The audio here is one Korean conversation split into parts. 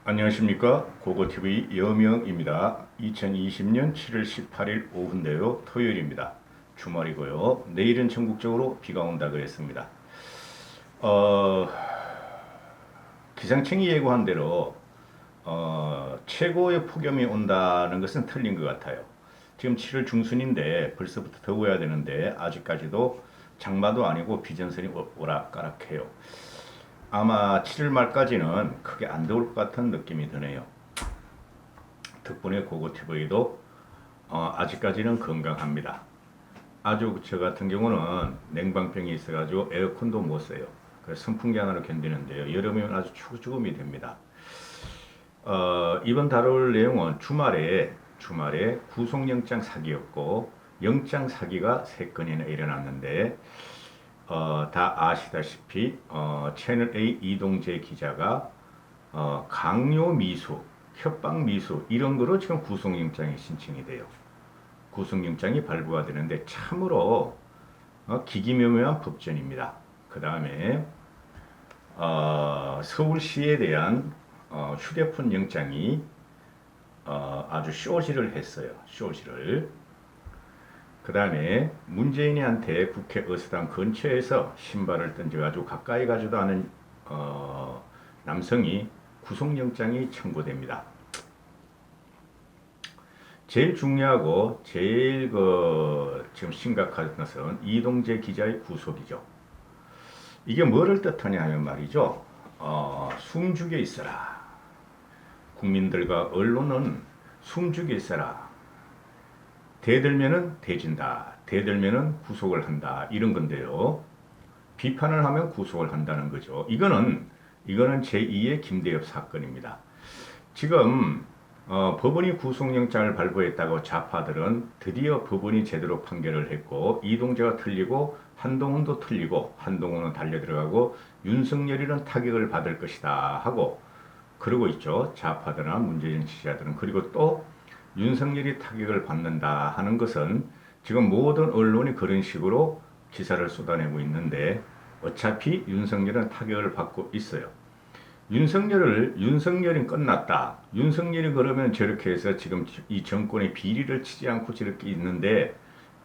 안녕하십니까, 고고TV 여명입니다. 2020년 7월 18일 오후인데요, 토요일입니다. 주말이고요. 내일은 전국적으로 비가 온다 그랬습니다. 어, 기상청이 예고한 대로 최고의 폭염이 온다는 것은 틀린 것 같아요. 지금 7월 중순인데 벌써부터 더워야 되는데 아직까지도 장마도 아니고 비전선이 오락가락해요. 아마 7월 말까지는 크게 안 더울 것 같은 느낌이 드네요. 덕분에 고고TV도 아직까지는 건강합니다. 아주 저 같은 경우는 냉방병이 있어가지고 에어컨도 못 써요. 그래서 선풍기 하나로 견디는데요. 여름이면 아주 죽음이 됩니다. 이번 다룰 내용은 주말에 구속영장 사기였고 영장 사기가 3건이나 일어났는데 다 아시다시피 채널A 이동재 기자가 강요 미수, 협박 미수 이런 거로 지금 구속영장이 신청이 돼요. 구속영장이 발부가 되는데 참으로 기기묘묘한 법전입니다. 그 다음에 서울시에 대한 휴대폰 영장이 아주 쇼지를 했어요. 쇼지를. 그 다음에 문재인한테 국회 의사당 근처에서 신발을 던져가지고 가까이 가지도 않은 남성이 구속영장이 청구됩니다. 제일 중요하고 제일 지금 심각한 것은 이동재 기자의 구속이죠. 이게 뭐를 뜻하냐 하면 말이죠. 숨죽여 있어라. 국민들과 언론은 숨죽여 있어라. 대들면은 대진다. 대들면은 구속을 한다. 이런 건데요. 비판을 하면 구속을 한다는 거죠. 이거는 제2의 김대엽 사건입니다. 지금 법원이 구속영장을 발부했다고 좌파들은 드디어 법원이 제대로 판결을 했고 이동재가 틀리고 한동훈도 틀리고 한동훈은 달려들어가고 윤석열이는 타격을 받을 것이다 하고 그러고 있죠. 좌파들이나 문재인 지지자들은. 그리고 또 윤석열이 타격을 받는다 하는 것은 지금 모든 언론이 그런 식으로 기사를 쏟아내고 있는데 어차피 윤석열은 타격을 받고 있어요. 윤석열이 끝났다. 윤석열이 그러면 저렇게 해서 지금 이 정권의 비리를 치지 않고 저렇게 있는데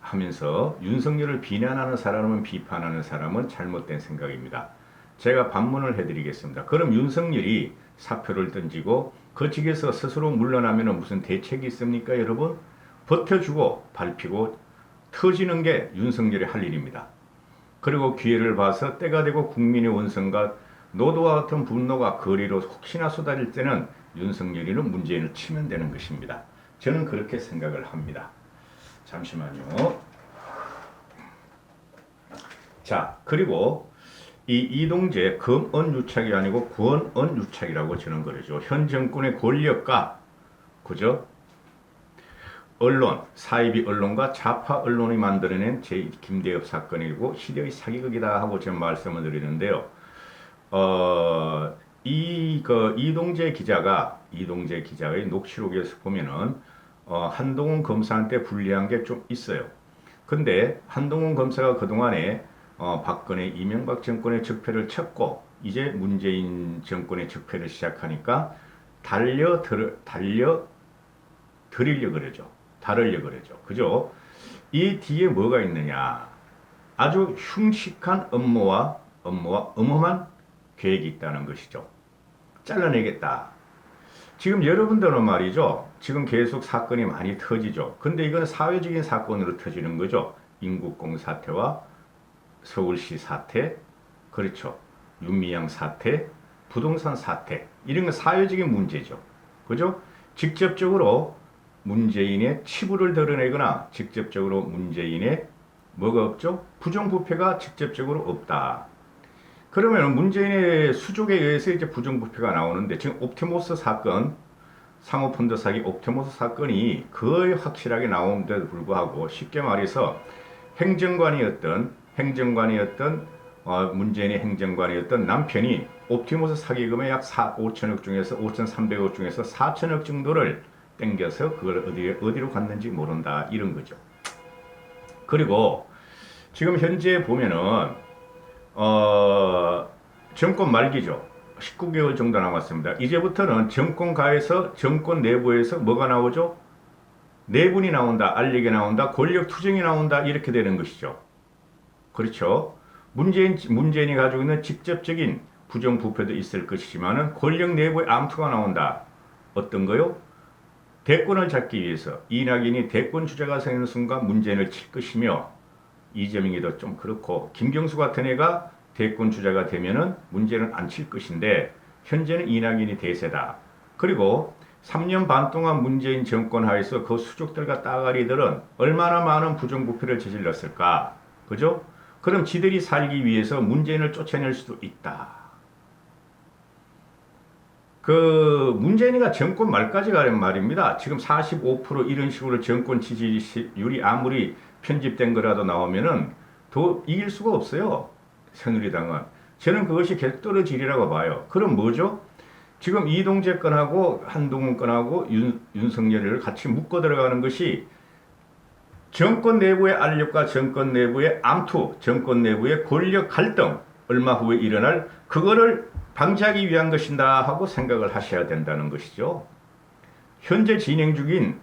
하면서 윤석열을 비난하는 사람은 비판하는 사람은 잘못된 생각입니다. 제가 반문을 해드리겠습니다. 그럼 윤석열이 사표를 던지고 그 직에서 스스로 물러나면 무슨 대책이 있습니까, 여러분? 버텨주고 밟히고 터지는 게 윤석열이 할 일입니다. 그리고 기회를 봐서 때가 되고 국민의 원성과 노도와 같은 분노가 거리로 혹시나 쏟아질 때는 윤석열이는 문재인을 치면 되는 것입니다. 저는 그렇게 생각을 합니다. 잠시만요. 자, 그리고 이 이동재 검언유착이 아니고 권언유착이라고 저는 그러죠. 현 정권의 권력과 그죠? 언론, 사이비 언론과 좌파 언론이 만들어낸 제2김대엽 사건이고 시대의 사기극이다 하고 제가 말씀을 드리는데요. 이동재 기자의 녹취록에서 보면은 한동훈 검사한테 불리한 게 좀 있어요. 근데 한동훈 검사가 그동안에 박근혜 이명박 정권의 적폐를 쳤고 이제 문재인 정권의 적폐를 시작하니까 달려들으려 그러죠. 다르려 그러죠. 그죠? 이 뒤에 뭐가 있느냐? 아주 흉측한 업무와 어마어마한 계획이 있다는 것이죠. 잘라내겠다. 지금 여러분들은 말이죠. 지금 계속 사건이 많이 터지죠. 근데 이건 사회적인 사건으로 터지는 거죠. 인국공 사태와 서울시 사태, 그렇죠. 윤미향 사태, 부동산 사태, 이런 건 사회적인 문제죠. 그죠? 직접적으로 문재인의 치부를 드러내거나 직접적으로 문재인의 뭐가 없죠? 부정부패가 직접적으로 없다. 그러면 문재인의 수족에 의해서 이제 부정부패가 나오는데 지금 옵티머스 사건, 상호펀드 사기 옵티머스 사건이 거의 확실하게 나오는데도 불구하고 쉽게 말해서 문재인의 행정관이었던 남편이 옵티머스 사기금의 약 5천억 중에서 5,300억 중에서 4천억 정도를 땡겨서 그걸 어디로 갔는지 모른다 이런 거죠. 그리고 지금 현재 보면은 정권 말기죠. 19개월 정도 남았습니다. 이제부터는 정권가에서 정권 내부에서 뭐가 나오죠? 내분이 나온다, 알력이 나온다, 권력 투쟁이 나온다 이렇게 되는 것이죠. 그렇죠? 문재인이 가지고 있는 직접적인 부정부패도 있을 것이지만은 권력 내부의 암투가 나온다. 어떤 거요? 대권을 잡기 위해서 이낙연이 대권 주자가 되는 순간 문재인을 칠 것이며 이재명이도 좀 그렇고 김경수 같은 애가 대권 주자가 되면은 문재인은 안 칠 것인데 현재는 이낙연이 대세다. 그리고 3년 반 동안 문재인 정권 하에서 그 수족들과 따가리들은 얼마나 많은 부정부패를 저질렀을까? 그죠? 그럼 지들이 살기 위해서 문재인을 쫓아낼 수도 있다. 그 문재인이가 정권 말까지 가는 말입니다. 지금 45% 이런 식으로 정권 지지율이 아무리 편집된 거라도 나오면은 더 이길 수가 없어요. 새누리당은. 저는 그것이 계속 떨어지리라고 봐요. 그럼 뭐죠? 지금 이동재 건하고 한동훈 건하고 윤석열을 같이 묶어 들어가는 것이 정권 내부의 알력과 정권 내부의 암투, 정권 내부의 권력 갈등 얼마 후에 일어날 그거를 방지하기 위한 것이다 하고 생각을 하셔야 된다는 것이죠. 현재 진행 중인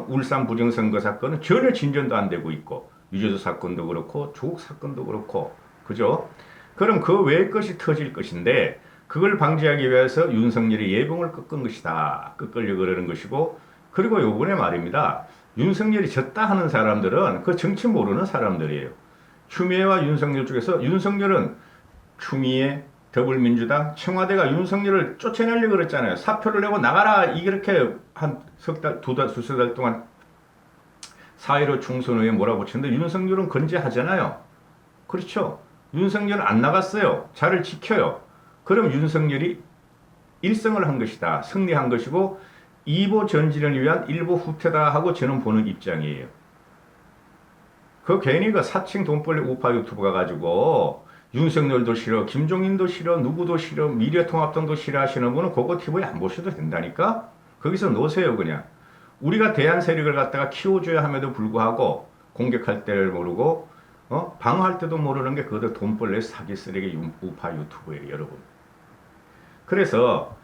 울산 부정선거 사건은 전혀 진전도 안 되고 있고 유재수 사건도 그렇고 조국 사건도 그렇고 그죠? 그럼 그 외의 것이 터질 것인데 그걸 방지하기 위해서 윤석열이 예봉을 꺾은 것이다. 꺾으려고 그러는 것이고 그리고 요번에 말입니다. 윤석열이 졌다 하는 사람들은 그 정치 모르는 사람들이에요. 추미애와 윤석열 쪽에서 윤석열은 추미애, 더불민주당, 청와대가 윤석열을 쫓아내려고 그랬잖아요. 사표를 내고 나가라. 이렇게 한 석 달, 두세 달 동안 4.15 총선에 몰아붙였는데 윤석열은 건재하잖아요. 그렇죠. 윤석열은 안 나갔어요. 자를 지켜요. 그럼 윤석열이 일성을 한 것이다. 승리한 것이고 2보 전진을 위한 1보 후퇴다 하고 저는 보는 입장이에요. 그 괜히 그 사칭 돈벌레 우파 유튜브가 가지고 윤석열도 싫어, 김종인도 싫어, 누구도 싫어, 미래통합당도 싫어 하시는 분은 그거 TV에 안 보셔도 된다니까? 거기서 놓으세요 그냥. 우리가 대한 세력을 갖다가 키워줘야 함에도 불구하고 공격할 때를 모르고 방어할 때도 모르는 게 그것도 돈벌레 사기 쓰레기 우파 유튜브예요 여러분. 그래서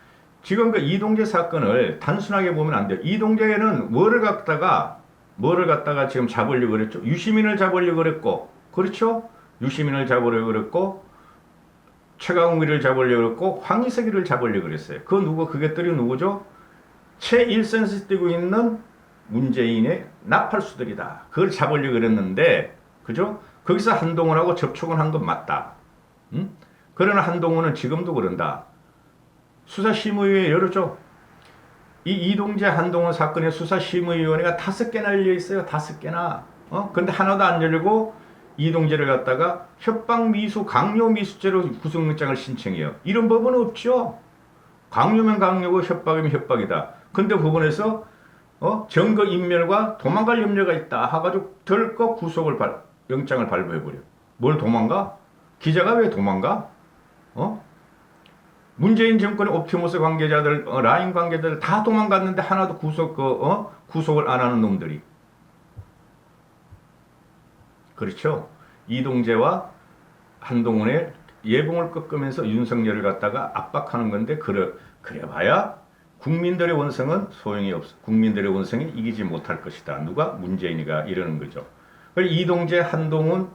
지금 그 이동재 사건을 단순하게 보면 안 돼요. 이동재는 뭐를 갖다가 지금 잡으려고 그랬죠? 유시민을 잡으려고 그랬고, 그렇죠? 유시민을 잡으려고 그랬고, 최강욱이를 잡으려고 그랬고, 황희석이를 잡으려고 그랬어요. 그것들이 누구죠? 최일선에서 뛰고 있는 문재인의 나팔수들이다. 그걸 잡으려고 그랬는데, 그죠? 거기서 한동훈하고 접촉은 한 건 맞다. 응? 그러나 한동훈은 지금도 그런다. 수사심의위에 열었죠. 이 이동재 한동훈 사건의 수사심의위원회가 5개나 열려 있어요. 5개나. 근데 하나도 안 열리고 이동재를 갖다가 협박미수, 강요미수죄로 구속영장을 신청해요. 이런 법은 없죠. 강요면 강요고 협박이면 협박이다. 근데 법원에서 증거인멸과 도망갈 염려가 있다 하가지고 덜컥 영장을 발부해버려. 뭘 도망가? 기자가 왜 도망가? 문재인 정권의 옵티머스 관계자들, 라인 관계자들 다 도망갔는데 하나도 구속을 안 하는 놈들이. 그렇죠. 이동재와 한동훈의 예봉을 꺾으면서 윤석열을 갖다가 압박하는 건데 그래봐야 국민들의 원성은 소용이 없어. 국민들의 원성이 이기지 못할 것이다. 누가? 문재인이가 이러는 거죠. 이동재, 한동훈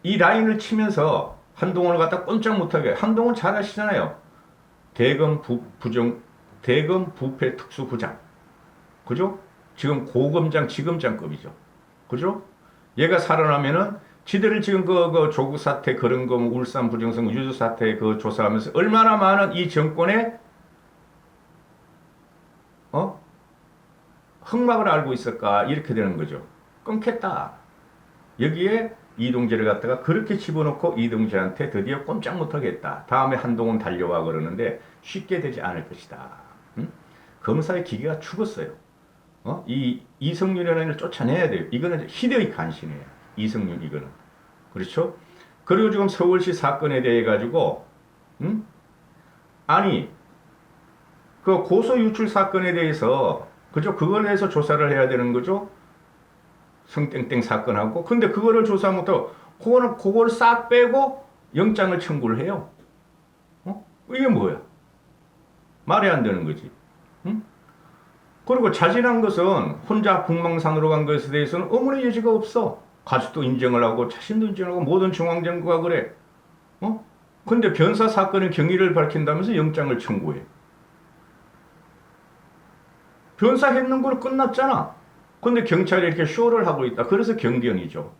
이 라인을 치면서 한동훈을 갖다 꼼짝 못하게. 한동훈 잘 아시잖아요. 대검 부패 특수부장. 그죠? 지금 고검장, 지검장급이죠. 그죠? 얘가 살아나면은 지들을 지금 그 조국 사태 그런 거 울산 부정선 유주 사태 그 조사하면서 얼마나 많은 이 정권의 흑막을 알고 있을까 이렇게 되는 거죠. 끊겠다. 여기에 이동재를 갖다가 그렇게 집어넣고 이동재한테 드디어 꼼짝 못하겠다. 다음에 한동훈 달려와 그러는데 쉽게 되지 않을 것이다. 응? 검사의 기계가 죽었어요. 이 이성윤이라는 쫓아내야 돼요. 이거는 희대의 간신이에요. 이성윤 이거는. 그렇죠? 그리고 지금 서울시 사건에 대해 가지고 아니 그 고소 유출 사건에 대해서 그죠? 그걸 해서 조사를 해야 되는 거죠. 성땡땡 사건하고 근데 그거를 조사 못하고 그거를 싹 빼고 영장을 청구를 해요. 이게 뭐야? 말이 안 되는 거지. 응? 그리고 자진한 것은 혼자 국망산으로 간 것에 대해서는 아무런 여지가 없어. 가족도 인정을 하고 자신도 인정을 하고 모든 중앙정부가 그래. 어? 근데 변사 사건의 경위를 밝힌다면서 영장을 청구해. 변사했는 걸 끝났잖아. 근데 경찰이 이렇게 쇼를 하고 있다. 그래서 경비원이죠.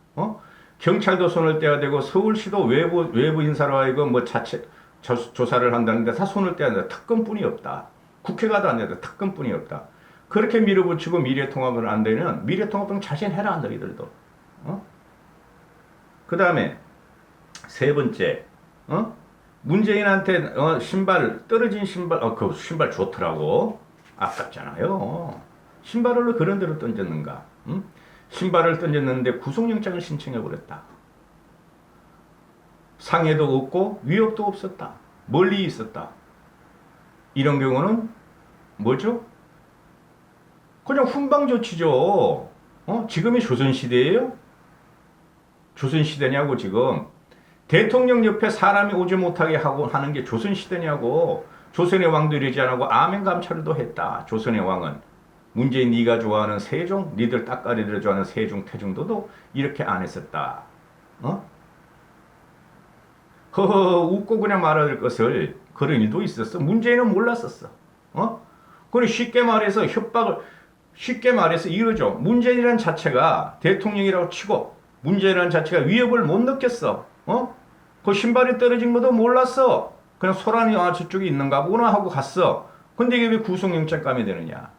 경찰도 손을 떼야 되고 서울시도 외부 인사로 하여금 뭐 자체 조사를 한다는데 다 손을 떼야 된다. 특검뿐이 없다. 국회가도 안 된다. 특검뿐이 없다. 그렇게 밀어붙이고 미래통합을 안 되면 미래통합은 자신해라 너희들도. 그 다음에 세 번째, 문재인한테 신발 떨어진 신발 그 신발 좋더라고. 아깝잖아요. 신발을 그런 데로 던졌는가? 응? 신발을 던졌는데 구속영장을 신청해 버렸다. 상해도 없고 위협도 없었다. 멀리 있었다. 이런 경우는 뭐죠? 그냥 훈방 조치죠. 지금이 조선시대예요? 조선시대냐고 지금. 대통령 옆에 사람이 오지 못하게 하고 하는 게 조선시대냐고. 조선의 왕도 이러지 않고 아멘 감찰도 했다. 조선의 왕은. 문재인 네가 좋아하는 세종, 니들 따까리들 좋아하는 세종, 태종도도 이렇게 안 했었다. 허허 웃고 그냥 말할 것을 그런 일도 있었어. 문재인은 몰랐었어. 그리고 쉽게 말해서 협박을 쉽게 말해서 이러죠. 문재인이라는 자체가 대통령이라고 치고 문재인이라는 자체가 위협을 못 느꼈어. 그 신발이 떨어진 것도 몰랐어. 그냥 소란이 저쪽에 있는가 보구나 하고 갔어. 근데 이게 왜 구속영장감이 되느냐.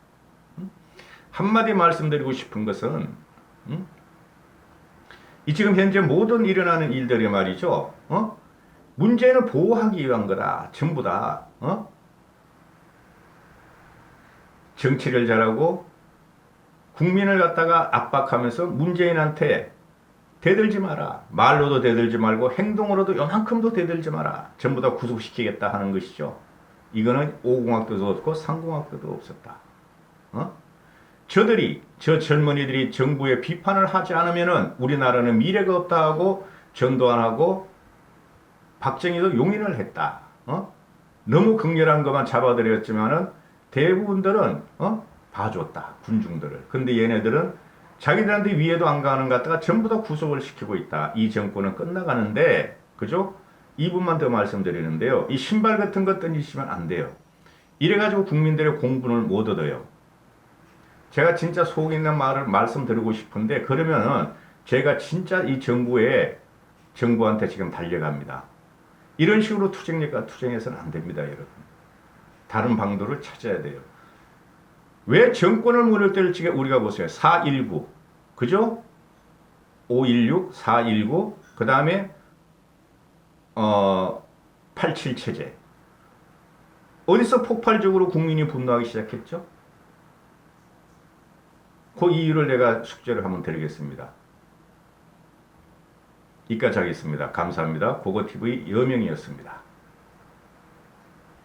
한마디 말씀드리고 싶은 것은 이 지금 현재 모든 일어나는 일들이 말이죠. 문재인을 보호하기 위한 거다. 전부 다. 정치를 잘하고 국민을 갖다가 압박하면서 문재인한테 대들지 마라. 말로도 대들지 말고 행동으로도 요만큼도 대들지 마라. 전부 다 구속시키겠다 하는 것이죠. 이거는 5공학도도 없고 3공학도도 없었다. 저 젊은이들이 정부에 비판을 하지 않으면은 우리나라는 미래가 없다 하고 전두환 하고 박정희도 용인을 했다. 너무 극렬한 것만 잡아들였지만은 대부분들은 봐줬다. 군중들을. 근데 얘네들은 자기들한테 위에도 안 가는 것 갖다가 전부 다 구속을 시키고 있다. 이 정권은 끝나가는데, 그죠? 2분만 더 말씀드리는데요. 이 신발 같은 것 던지시면 안 돼요. 이래가지고 국민들의 공분을 못 얻어요. 제가 진짜 속 있는 말을 말씀드리고 싶은데, 그러면은 제가 진짜 이 정부한테 지금 달려갑니다. 이런 식으로 투쟁력과 투쟁해서는 안 됩니다, 여러분. 다른 방도를 찾아야 돼요. 왜 정권을 무너뜨릴지 우리가 보세요. 4.19, 그죠? 5.16, 4.19, 그 다음에 8.7 체제. 어디서 폭발적으로 국민이 분노하기 시작했죠? 그 이유를 내가 숙제를 한번 드리겠습니다. 이까지 하겠습니다. 감사합니다. 고고TV 여명이었습니다.